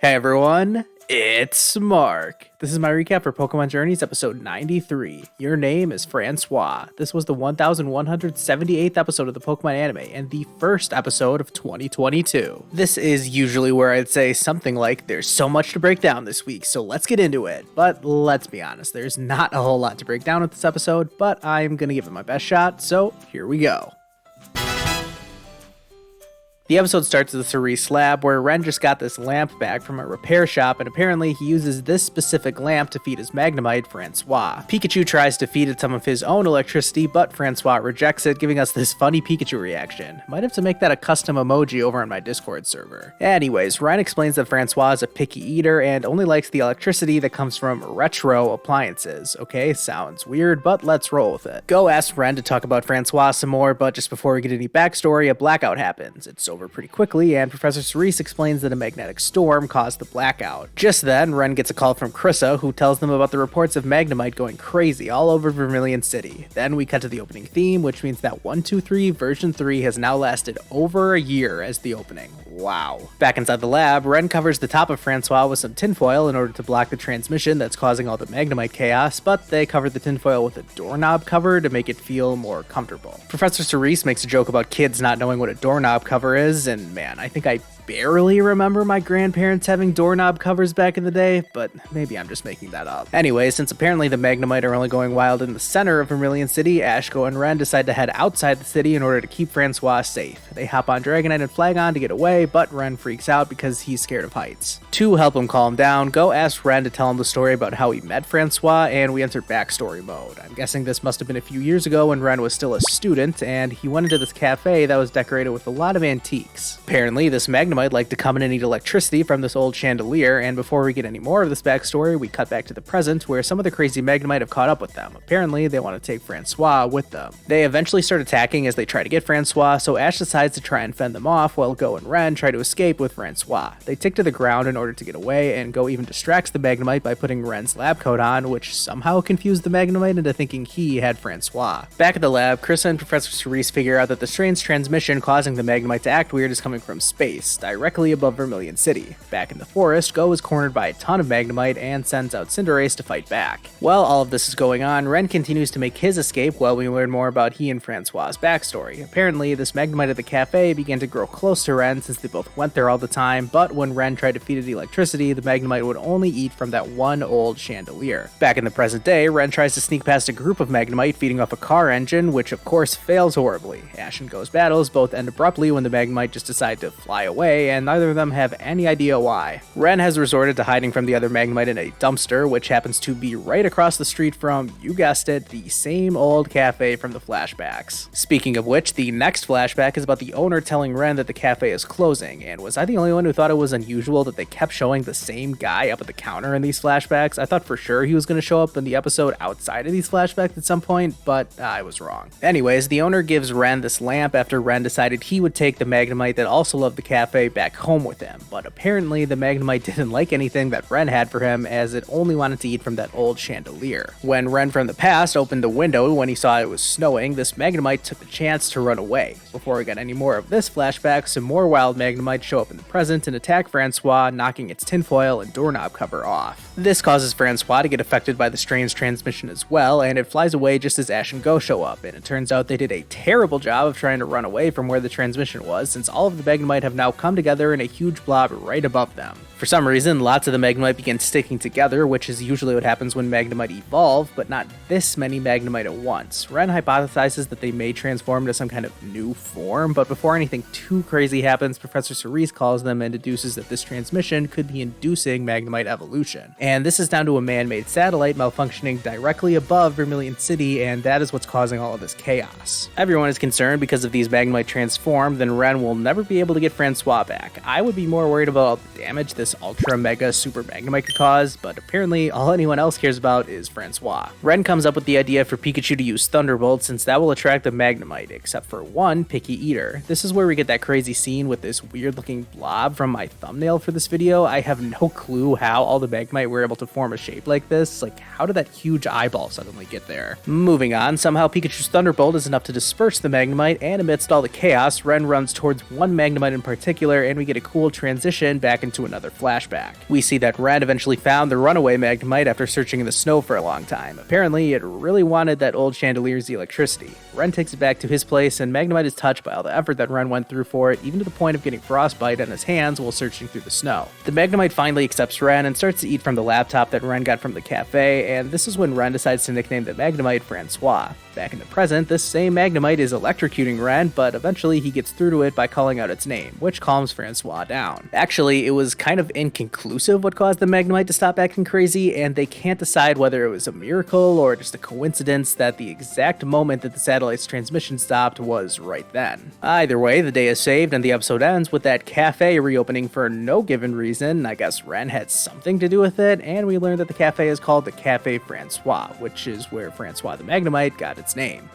Hey everyone, it's Mark. This is my recap for Pokémon Journeys episode 93. Your name is Françoise. This was the 1178th episode of the Pokemon anime and the first episode of 2022. This is usually where I'd say something like, there's so much to break down this week, so let's get into it. But let's be honest, there's not a whole lot to break down with this episode, but I'm gonna give it my best shot, so here we go. The episode starts at the Cerise lab, where Ren just got this lamp back from a repair shop, and apparently he uses this specific lamp to feed his Magnemite, Francoise. Pikachu tries to feed it some of his own electricity, but Francoise rejects it, giving us this funny Pikachu reaction. Might have to make that a custom emoji over on my Discord server. Anyways, Ren explains that Francoise is a picky eater and only likes the electricity that comes from retro appliances. Okay, sounds weird, but let's roll with it. Go ask Ren to talk about Francoise some more, but just before we get any backstory, a blackout happens. It's over pretty quickly, and Professor Cerise explains that a magnetic storm caused the blackout. Just then, Ren gets a call from Krissa, who tells them about the reports of Magnemite going crazy all over Vermilion City. Then we cut to the opening theme, which means that 123 version 3 has now lasted over a year as the opening. Wow. Back inside the lab, Ren covers the top of Francoise with some tinfoil in order to block the transmission that's causing all the Magnemite chaos, but they covered the tinfoil with a doorknob cover to make it feel more comfortable. Professor Cerise makes a joke about kids not knowing what a doorknob cover is, and man, I think I barely remember my grandparents having doorknob covers back in the day, but maybe I'm just making that up. Anyway, since apparently the Magnemite are only going wild in the center of Vermilion City, Ashko and Ren decide to head outside the city in order to keep Francoise safe. They hop on Dragonite and Flagon to get away, but Ren freaks out because he's scared of heights. To help him calm down, Go asks Ren to tell him the story about how he met Francoise, and we enter backstory mode. I'm guessing this must have been a few years ago when Ren was still a student, and he went into this cafe that was decorated with a lot of antiques. Apparently, this Magnemite like to come in and eat electricity from this old chandelier, and before we get any more of this backstory, we cut back to the present where some of the crazy Magnemite have caught up with them. Apparently, they want to take Francoise with them. They eventually start attacking as they try to get Francoise, so Ash decides to try and fend them off while Go and Ren try to escape with Francoise. They tick to the ground in order to get away, and Go even distracts the Magnemite by putting Ren's lab coat on, which somehow confused the Magnemite into thinking he had Francoise. Back at the lab, Krissa and Professor Cerise figure out that the strange transmission causing the Magnemite to act weird is coming from space, directly above Vermilion City. Back in the forest, Go is cornered by a ton of Magnemite and sends out Cinderace to fight back. While all of this is going on, Ren continues to make his escape while we learn more about he and Francoise's backstory. Apparently, this Magnemite at the cafe began to grow close to Ren since they both went there all the time, but when Ren tried to feed it electricity, the Magnemite would only eat from that one old chandelier. Back in the present day, Ren tries to sneak past a group of Magnemite feeding off a car engine, which of course fails horribly. Ash and Go's battles both end abruptly when the Magnemite just decide to fly away, and neither of them have any idea why. Ren has resorted to hiding from the other Magnemite in a dumpster, which happens to be right across the street from, you guessed it, the same old cafe from the flashbacks. Speaking of which, the next flashback is about the owner telling Ren that the cafe is closing, and was I the only one who thought it was unusual that they kept showing the same guy up at the counter in these flashbacks? I thought for sure he was going to show up in the episode outside of these flashbacks at some point, but I was wrong. Anyways, the owner gives Ren this lamp after Ren decided he would take the Magnemite that also loved the cafe back home with him, but apparently the Magnemite didn't like anything that Ren had for him, as it only wanted to eat from that old chandelier. When Ren from the past opened the window when he saw it was snowing, this Magnemite took the chance to run away. Before we get any more of this flashback, some more wild Magnemites show up in the present and attack Francoise, knocking its tinfoil and doorknob cover off. This causes Francoise to get affected by the strange transmission as well, and it flies away just as Ash and Go show up, and it turns out they did a terrible job of trying to run away from where the transmission was, since all of the Magnemite have now come together in a huge blob right above them. For some reason, lots of the Magnemite begin sticking together, which is usually what happens when Magnemite evolve, but not this many Magnemite at once. Ren hypothesizes that they may transform into some kind of new form, but before anything too crazy happens, Professor Cerise calls them and deduces that this transmission could be inducing Magnemite evolution. And this is down to a man-made satellite malfunctioning directly above Vermilion City, and that is what's causing all of this chaos. Everyone is concerned because if these Magnemite transform, then Ren will never be able to get Francoise back. I would be more worried about the damage this this ultra mega super Magnemite could cause, but apparently all anyone else cares about is Françoise. Ren comes up with the idea for Pikachu to use Thunderbolt since that will attract the Magnemite, except for one picky eater. This is where we get that crazy scene with this weird looking blob from my thumbnail for this video. I have no clue how all the Magnemite were able to form a shape like this. Like, how did that huge eyeball suddenly get there? Moving on, somehow Pikachu's Thunderbolt is enough to disperse the Magnemite, and amidst all the chaos, Ren runs towards one Magnemite in particular, and we get a cool transition back into another flashback. We see that Ren eventually found the runaway Magnemite after searching in the snow for a long time. Apparently, it really wanted that old chandelier's electricity. Ren takes it back to his place, and Magnemite is touched by all the effort that Ren went through for it, even to the point of getting frostbite on his hands while searching through the snow. The Magnemite finally accepts Ren and starts to eat from the laptop that Ren got from the cafe, and this is when Ren decides to nickname the Magnemite Françoise. Back in the present, this same Magnemite is electrocuting Ren, but eventually he gets through to it by calling out its name, which calms Françoise down. Actually, it was kind of inconclusive what caused the Magnemite to stop acting crazy, and they can't decide whether it was a miracle or just a coincidence that the exact moment that the satellite's transmission stopped was right then. Either way, the day is saved and the episode ends with that cafe reopening for no given reason. I guess Ren had something to do with it, and we learned that the cafe is called the Cafe Françoise, which is where Françoise the Magnemite got its name.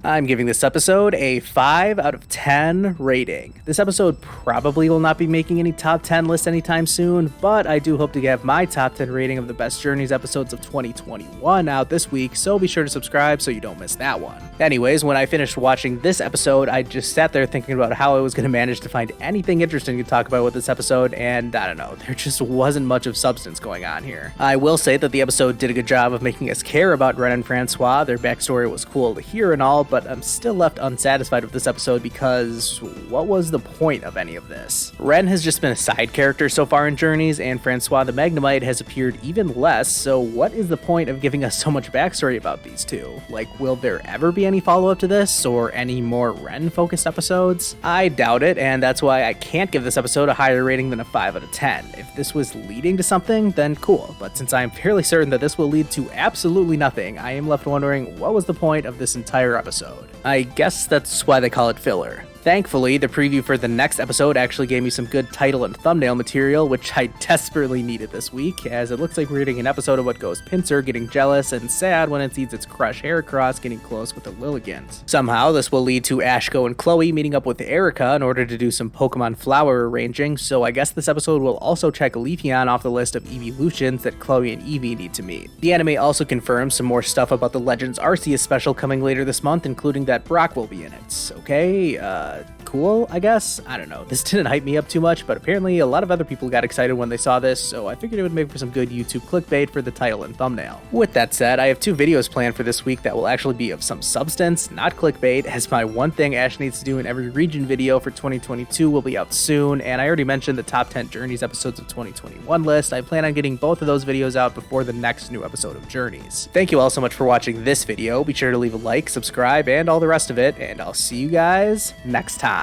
I'm giving this episode a 5 out of 10 rating. This episode probably will not be making any top 10 lists anytime soon, but I do hope to have my top 10 rating of the best Journeys episodes of 2021 out this week, so be sure to subscribe so you don't miss that one. Anyways, when I finished watching this episode, I just sat there thinking about how I was going to manage to find anything interesting to talk about with this episode, and I don't know, there just wasn't much of substance going on here. I will say that the episode did a good job of making us care about Ren and Françoise. Their backstory was cool to hear and all, but I'm still left unsatisfied with this episode because what was the point of any of this? Ren has just been a side character so far in Journeys, and Françoise the Magnemite has appeared even less, so what is the point of giving us so much backstory about these two? Like, will there ever be any follow-up to this, or any more Ren-focused episodes? I doubt it, and that's why I can't give this episode a higher rating than a 5 out of 10. If this was leading to something, then cool, but since I'm fairly certain that this will lead to absolutely nothing, I am left wondering what was the point of this entire episode. I guess that's why they call it filler. Thankfully, the preview for the next episode actually gave me some good title and thumbnail material, which I desperately needed this week, as it looks like we're getting an episode of what goes Pinsir getting jealous and sad when it sees its crush Heracross getting close with a Lilligant. Somehow, this will lead to Ashko and Chloe meeting up with Erika in order to do some Pokemon flower arranging, so I guess this episode will also check Leafeon off the list of evolutions that Chloe and Eevee need to meet. The anime also confirms some more stuff about the Legends Arceus special coming later this month, including that Brock will be in it. Okay, cool, I guess? I don't know. This didn't hype me up too much, but apparently a lot of other people got excited when they saw this, so I figured it would make for some good YouTube clickbait for the title and thumbnail. With that said, I have 2 videos planned for this week that will actually be of some substance, not clickbait, as my one thing Ash needs to do in every region video for 2022 will be out soon, and I already mentioned the top 10 Journeys episodes of 2021 list. I plan on getting both of those videos out before the next new episode of Journeys. Thank you all so much for watching this video. Be sure to leave a like, subscribe, and all the rest of it, and I'll see you guys next time.